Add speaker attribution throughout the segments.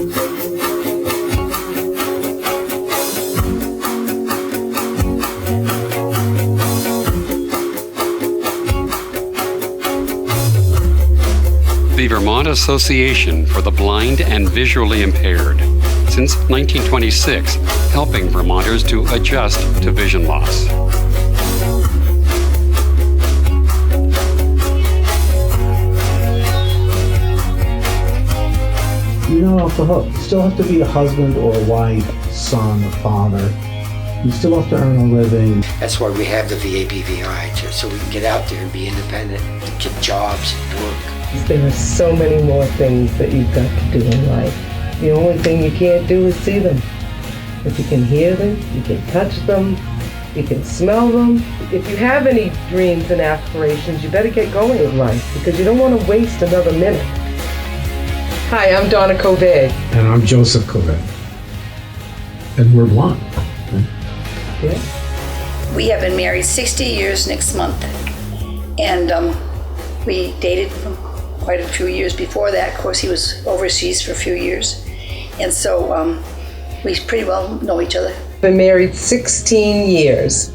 Speaker 1: The Vermont Association for the Blind and Visually Impaired, since 1926, helping Vermonters to adjust to vision loss.
Speaker 2: You don't off the hook. You still have to be a husband or a wife, son or father. You still have to earn a living.
Speaker 3: That's why we have the VABVI, so we can get out there and be independent, get jobs and work.
Speaker 4: There are so many more things that you've got to do in life. The only thing you can't do is see them. But you can hear them, you can touch them, you can smell them. If you have any dreams and aspirations, you better get going with life because you don't want to waste another minute. Hi, I'm Donna Covey.
Speaker 2: And I'm Joseph Covey. And we're blind.
Speaker 4: Yeah.
Speaker 5: We have been married 60 years next month. And we dated for quite a few years before that. Of course, he was overseas for a few years. And so we pretty well know each other.
Speaker 4: Been married 16 years.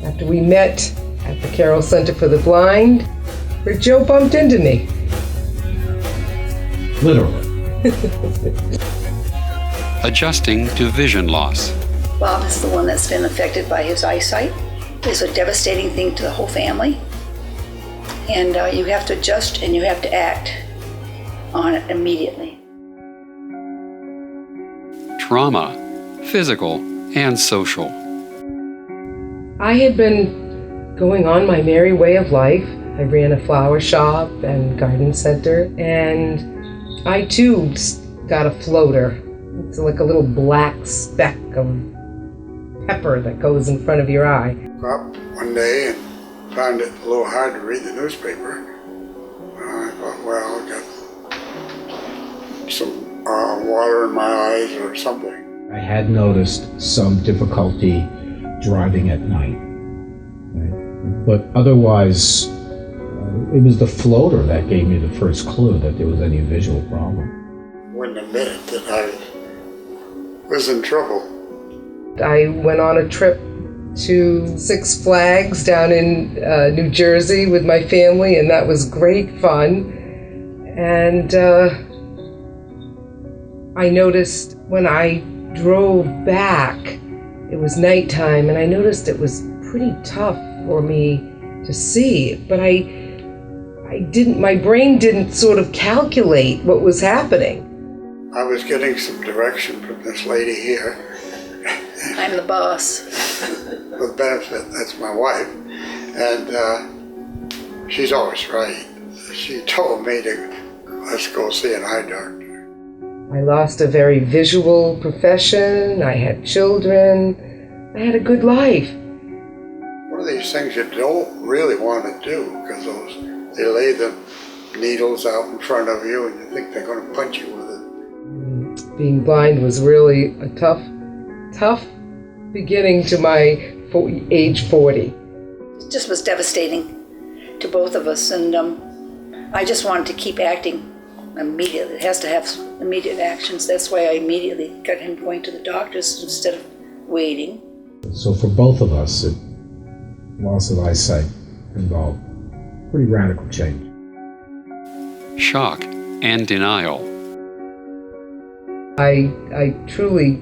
Speaker 4: After we met at the Carroll Center for the Blind, where Joe bumped into me.
Speaker 2: Literally.
Speaker 1: Adjusting to vision loss.
Speaker 5: Bob is the one that's been affected by his eyesight. It's a devastating thing to the whole family. And you have to adjust and you have to act on it immediately.
Speaker 1: Trauma, physical and social.
Speaker 4: I had been going on my merry way of life. I ran a flower shop and garden center, and I too got a floater. It's like a little black speck of pepper that goes in front of your eye.
Speaker 6: Up one day and found it a little hard to read the newspaper. I thought, well, I got some water in my eyes or something.
Speaker 2: I had noticed some difficulty driving at night. Right? But otherwise, it was the floater that gave me the first clue that there was any visual problem.
Speaker 6: I wouldn't admit it that I was in trouble.
Speaker 4: I went on a trip to Six Flags down in New Jersey with my family, and that was great fun. And I noticed when I drove back, it was nighttime, and I noticed it was pretty tough for me to see, but my brain didn't sort of calculate what was happening.
Speaker 6: I was getting some direction from this lady here.
Speaker 5: I'm the boss.
Speaker 6: With benefit, that's my wife. And she's always right. She told me to, let's go see an eye doctor.
Speaker 4: I lost a very visual profession, I had children, I had a good life.
Speaker 6: One of these things you don't really want to do because they lay the needles out in front of you and you think they're going to punch you with it.
Speaker 4: Being blind was really a tough beginning to my age 40.
Speaker 5: It just was devastating to both of us, and I just wanted to keep acting immediately. It has to have immediate actions. That's why I immediately got him going to the doctors instead of waiting.
Speaker 2: So for both of us, loss of eyesight involved pretty radical change.
Speaker 1: Shock and denial.
Speaker 4: I truly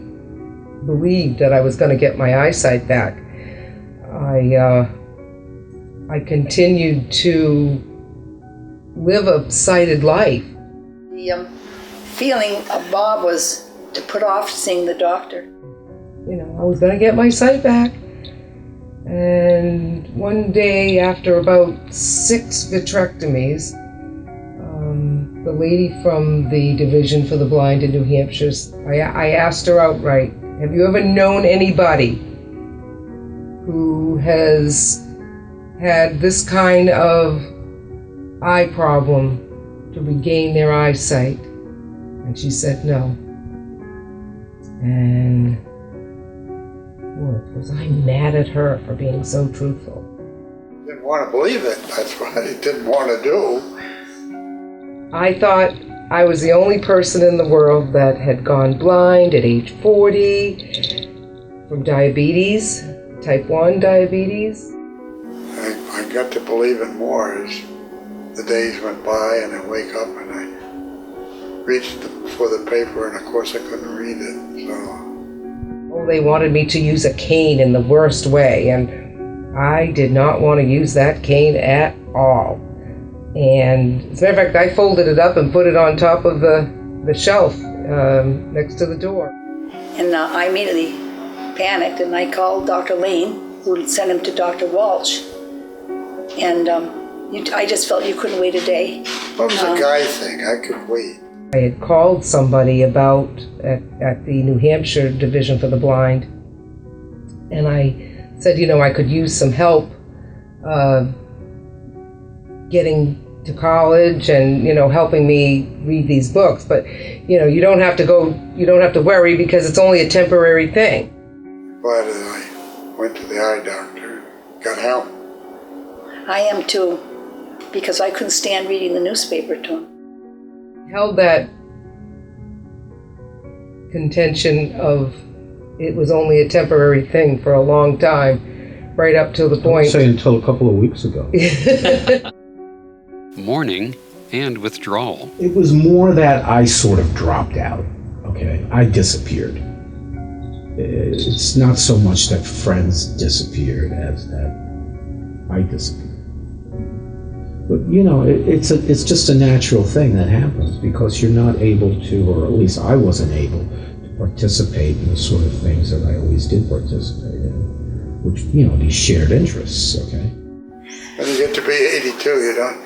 Speaker 4: believed that I was going to get my eyesight back. I continued to live a sighted life.
Speaker 5: The feeling of Bob was to put off seeing the doctor.
Speaker 4: You know, I was going to get my sight back. And one day, after about 6 vitrectomies, the lady from the Division for the Blind in New Hampshire, I asked her outright, have you ever known anybody who has had this kind of eye problem to regain their eyesight? And she said no. And was I mad at her for being so truthful?
Speaker 6: Didn't want to believe it. That's what I didn't want to do.
Speaker 4: I thought I was the only person in the world that had gone blind at age 40 from diabetes, type 1 diabetes.
Speaker 6: I got to believe it more as the days went by, and I wake up and I reached for the paper, and of course I couldn't read it. So
Speaker 4: Oh, they wanted me to use a cane in the worst way, and I did not want to use that cane at all. And as a matter of fact, I folded it up and put it on top of the shelf next to the door.
Speaker 5: And I immediately panicked, and I called Dr. Lane, who had sent him to Dr. Walsh. And I just felt you couldn't wait a day.
Speaker 6: what was a guy thing? I could wait.
Speaker 4: I had called somebody about at the New Hampshire Division for the Blind, and I said, I could use some help getting to college and, helping me read these books. But, you don't have to worry because it's only a temporary thing.
Speaker 6: Glad that I went to the eye doctor and got help.
Speaker 5: I am too, because I couldn't stand reading the newspaper to him.
Speaker 4: Held that contention of it was only a temporary thing for a long time, right up to the point.
Speaker 2: I'd say until a couple of weeks ago.
Speaker 1: Mourning and withdrawal.
Speaker 2: It was more that I sort of dropped out, okay? I disappeared. It's not so much that friends disappeared as that I disappeared. But, it's just a natural thing that happens because you're not able to, or at least I wasn't able to participate in the sort of things that I always did participate in, which, these shared interests, okay?
Speaker 6: When you get to be 82, you don't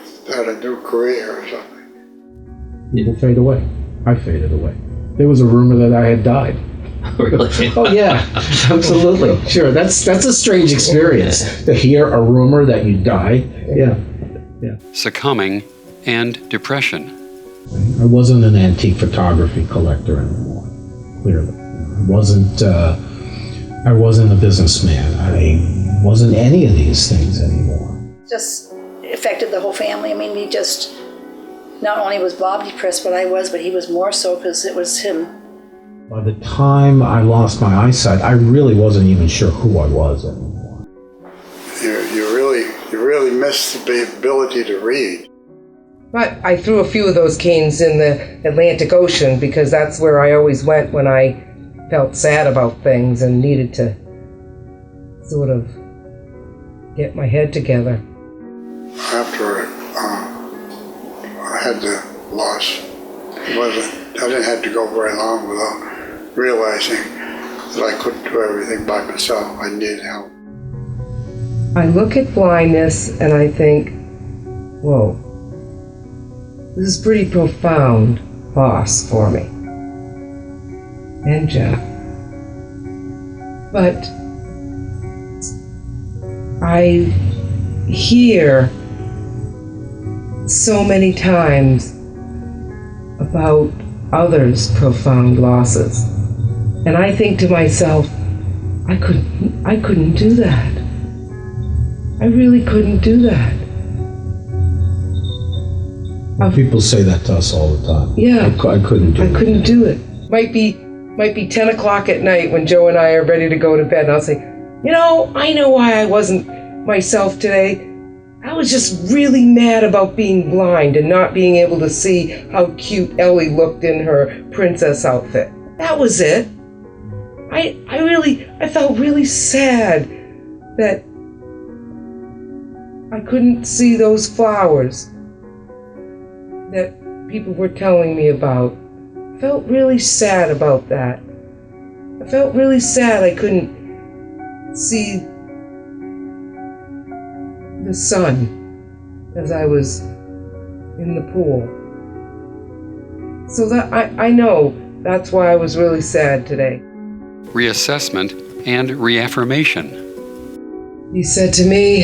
Speaker 6: start a new career or something.
Speaker 2: People fade away. I faded away. There was a rumor that I had died.
Speaker 7: Really?
Speaker 2: Oh yeah, absolutely. Sure, that's a strange experience to hear a rumor that you died. Yeah.
Speaker 1: Succumbing and depression.
Speaker 2: I wasn't an antique photography collector anymore. Clearly, I wasn't a businessman. I wasn't any of these things anymore.
Speaker 5: Just affected the whole family. I mean, not only was Bob depressed, but he was more so because it was him.
Speaker 2: By the time I lost my eyesight, I really wasn't even sure who I was anymore.
Speaker 6: You really miss the ability to read.
Speaker 4: But I threw a few of those canes in the Atlantic Ocean because that's where I always went when I felt sad about things and needed to sort of get my head together.
Speaker 6: After I had the loss, I didn't have to go very long without realizing that I couldn't do everything by myself. I needed help.
Speaker 4: I look at blindness and I think, whoa, this is pretty profound loss for me and Jeff. But I hear so many times about others' profound losses. And I think to myself, I couldn't do that. I really couldn't do that.
Speaker 2: People say that to us all the time.
Speaker 4: Yeah.
Speaker 2: I couldn't do it.
Speaker 4: I couldn't do it. Might be 10 o'clock at night when Joe and I are ready to go to bed, and I'll say, I know why I wasn't myself today. I was just really mad about being blind and not being able to see how cute Ellie looked in her princess outfit. That was it. I felt really sad that I couldn't see those flowers that people were telling me about. I felt really sad about that. I felt really sad I couldn't see the sun as I was in the pool. So that I know that's why I was really sad today.
Speaker 1: Reassessment and reaffirmation.
Speaker 4: He said to me,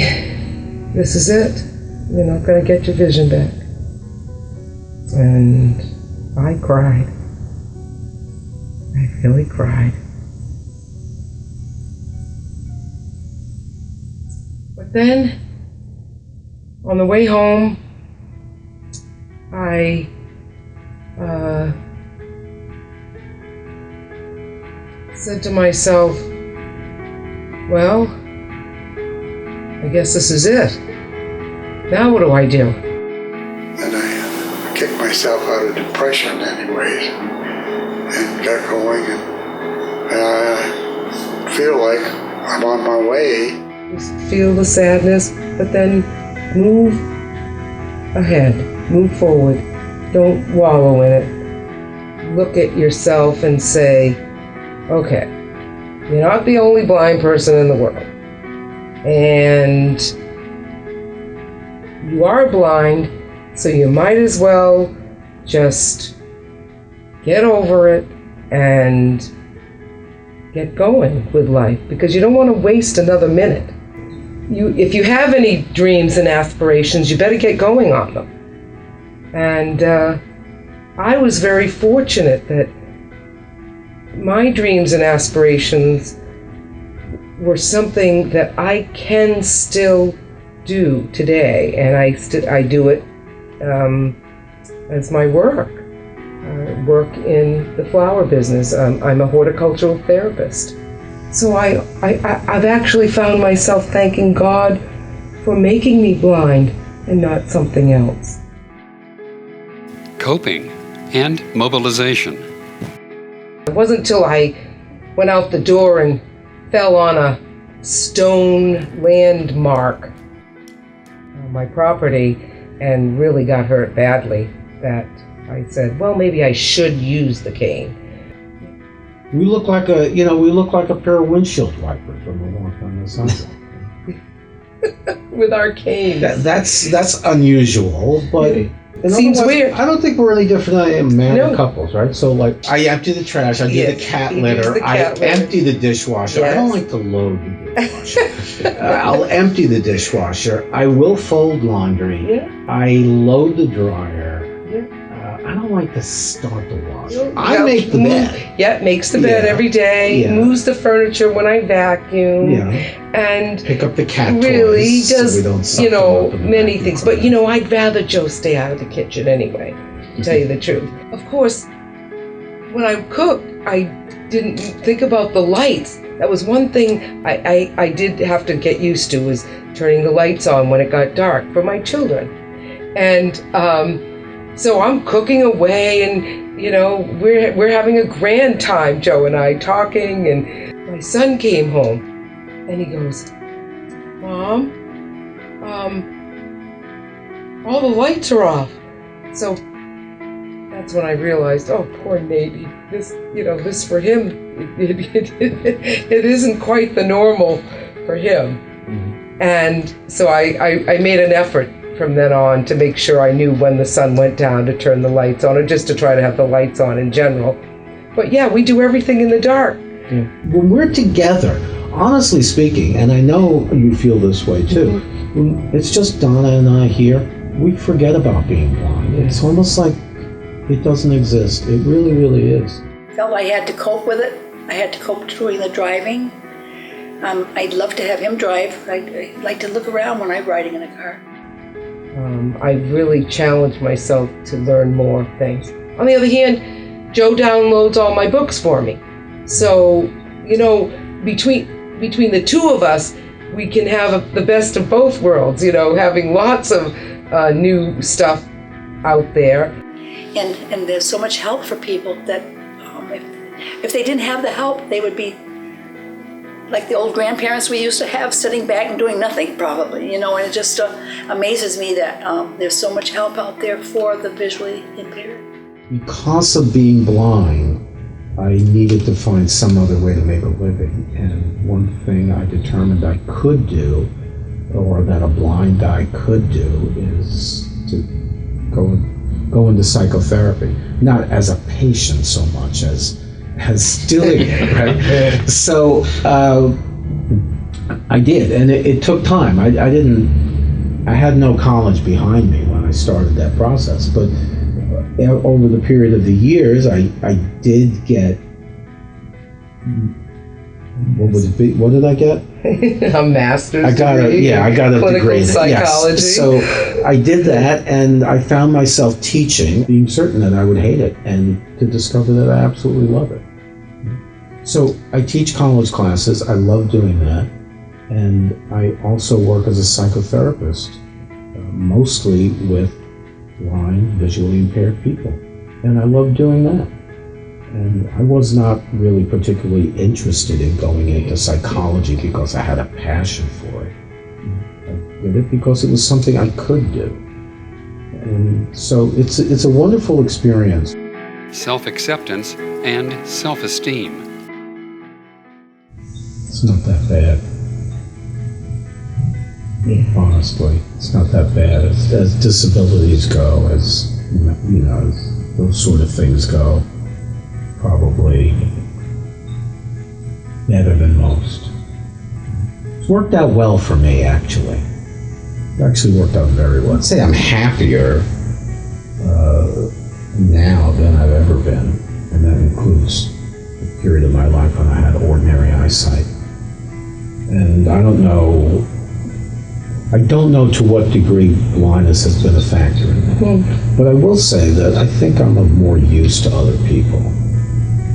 Speaker 4: this is it. You're not going to get your vision back. And I cried. I really cried. But then, on the way home, I said to myself, well, I guess this is it. Now what do I do?
Speaker 6: And I kicked myself out of depression anyways and got going, and I feel like I'm on my way.
Speaker 4: Just feel the sadness, but then move ahead, move forward. Don't wallow in it. Look at yourself and say, okay, you're not the only blind person in the world. And you are blind, so you might as well just get over it and get going with life, because you don't want to waste another minute. If you have any dreams and aspirations, you better get going on them. And I was very fortunate that my dreams and aspirations were something that I can still do today, and I do it as my work. I work in the flower business. I'm a horticultural therapist. So I've actually found myself thanking God for making me blind and not something else.
Speaker 1: Coping and mobilization.
Speaker 4: It wasn't until I went out the door and fell on a stone landmark on my property and really got hurt badly that I said, well, maybe I should use the cane.
Speaker 2: We look like a pair of windshield wipers when we walk on the sidewalk.
Speaker 4: With our canes.
Speaker 2: That's unusual, but
Speaker 4: it seems weird.
Speaker 2: I don't think we're any different than married couples, right? So, like, I empty the trash, I do the cat litter, I empty the dishwasher.
Speaker 4: Yes.
Speaker 2: I don't like to load the dishwasher. I'll empty the dishwasher. I will fold laundry.
Speaker 4: Yeah.
Speaker 2: I load the dryer.
Speaker 4: Yeah.
Speaker 2: I don't like to start the washer. I make the bed.
Speaker 4: Yeah, makes the bed every day.
Speaker 2: Yeah.
Speaker 4: Moves the furniture when I vacuum.
Speaker 2: Yeah.
Speaker 4: And
Speaker 2: pick up the cat
Speaker 4: really
Speaker 2: toys
Speaker 4: does,
Speaker 2: so we don't suck them up in the
Speaker 4: many
Speaker 2: vacuum
Speaker 4: things.
Speaker 2: cleaner.
Speaker 4: But, I'd rather Joe stay out of the kitchen anyway, to tell you the truth. Of course, when I cook, I didn't think about the lights. That was one thing I did have to get used to, was turning the lights on when it got dark for my children. And so I'm cooking away, and we're having a grand time, Joe and I, talking, and my son came home and he goes, Mom, all the lights are off. So that's when I realized, oh, poor Nate, this for him, it isn't quite the normal for him. Mm-hmm. And so I made an effort from then on to make sure I knew when the sun went down to turn the lights on, or just to try to have the lights on in general. But yeah, we do everything in the dark.
Speaker 2: Yeah. When we're together, honestly speaking, and I know you feel this way too, when it's just Donna and I here, we forget about being blind. Yeah. It's almost like it doesn't exist. It really, really is.
Speaker 5: Felt I had to cope with it. I had to cope doing the driving. I'd love to have him drive. I like to look around when I'm riding in a car.
Speaker 4: I really challenged myself to learn more things. On the other hand, Joe downloads all my books for me. So, between the two of us, we can have the best of both worlds, having lots of new stuff out there.
Speaker 5: And there's so much help for people that if they didn't have the help, they would be like the old grandparents we used to have, sitting back and doing nothing, probably, and it just amazes me that there's so much help out there for the visually impaired.
Speaker 2: Because of being blind, I needed to find some other way to make a living, and one thing I determined I could do, or that a blind guy could do, is to go into psychotherapy, not as a patient so much as doing it, right? So I did, and it took time. I had no college behind me when I started that process, but over the period of the years, I did get What did I get?
Speaker 4: A master's
Speaker 2: I got
Speaker 4: degree.
Speaker 2: I got a
Speaker 4: clinical
Speaker 2: degree.
Speaker 4: psychology.
Speaker 2: Yes. So I did that, and I found myself teaching, being certain that I would hate it, and to discover that I absolutely love it. So I teach college classes. I love doing that, and I also work as a psychotherapist, mostly with blind, visually impaired people, and I love doing that. And I was not really particularly interested in going into psychology because I had a passion for it. I did it because it was something I could do. And so it's a wonderful experience.
Speaker 1: Self-acceptance and self-esteem.
Speaker 2: It's not that bad.
Speaker 4: Yeah.
Speaker 2: Honestly, it's not that bad. As disabilities go, as those sort of things go, probably better than most. It's worked out well for me, actually. It actually worked out very well. I'd say I'm happier now than I've ever been, and that includes the period of my life when I had ordinary eyesight. And I don't know to what degree blindness has been a factor in that. But I will say that I think I'm of more use to other people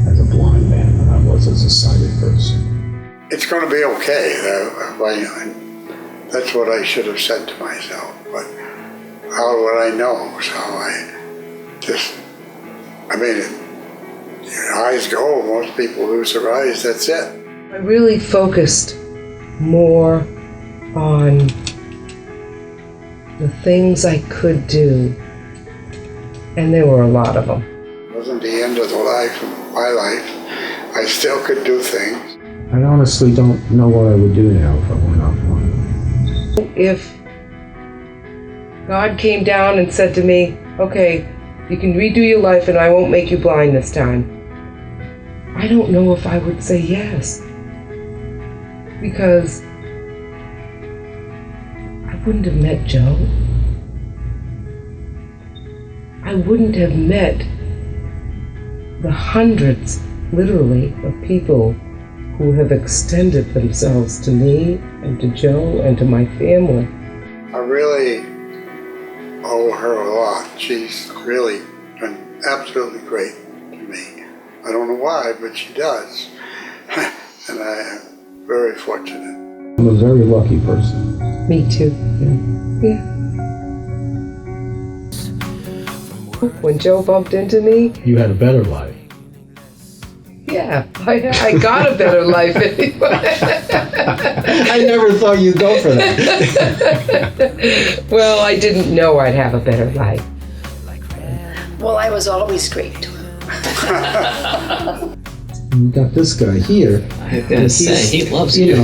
Speaker 2: as a blind man than I was as a sighted person.
Speaker 6: It's going to be okay. That's what I should have said to myself. But how would I know? So your eyes go. Most people lose their eyes. That's it.
Speaker 4: I really focused more on the things I could do, and there were a lot of them.
Speaker 6: It wasn't the end of my life. I still could do things.
Speaker 2: I honestly don't know what I would do now if I were not blind.
Speaker 4: If God came down and said to me, okay, you can redo your life and I won't make you blind this time, I don't know if I would say yes. Because I wouldn't have met Joe. I wouldn't have met the hundreds, literally, of people who have extended themselves to me and to Joe and to my family.
Speaker 6: I really owe her a lot. She's really been absolutely great to me. I don't know why, but she does. And I am very fortunate.
Speaker 2: I'm a very lucky person.
Speaker 4: Me too. Yeah. When Joe bumped into me,
Speaker 2: You had a better life.
Speaker 4: yeah, I got a better life anyway.
Speaker 2: I never thought you'd go for that.
Speaker 4: Well, I didn't know I'd have a better life.
Speaker 5: Well, I was always great to him.
Speaker 2: You got this guy here.
Speaker 3: I was gonna say, he loves you.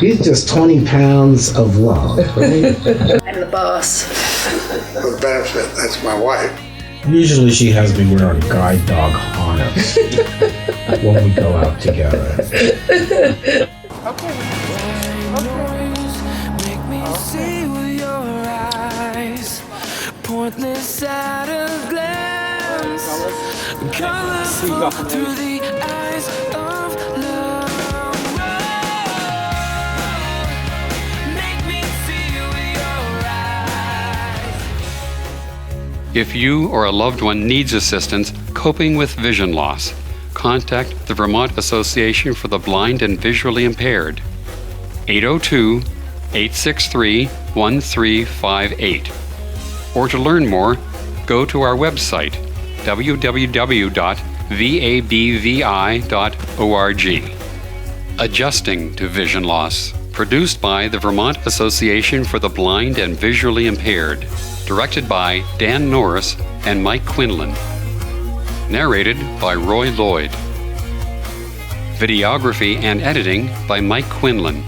Speaker 2: He's just 20 pounds of love. Right?
Speaker 5: I'm the boss.
Speaker 6: For the benefit, that's my wife.
Speaker 2: Usually she has me wear a guide dog harness when we go out together.
Speaker 7: Make me see with your eyes, pointless at a glance, colorful through the eyes of love. Make me feel with your eyes.
Speaker 1: If you or a loved one needs assistance coping with vision loss, contact the Vermont Association for the Blind and Visually Impaired, 802-863-1358. Or to learn more, go to our website, www.vabvi.org. Adjusting to Vision Loss, produced by the Vermont Association for the Blind and Visually Impaired, directed by Dan Norris and Mike Quinlan. Narrated by Roy Lloyd. Videography and editing by Mike Quinlan.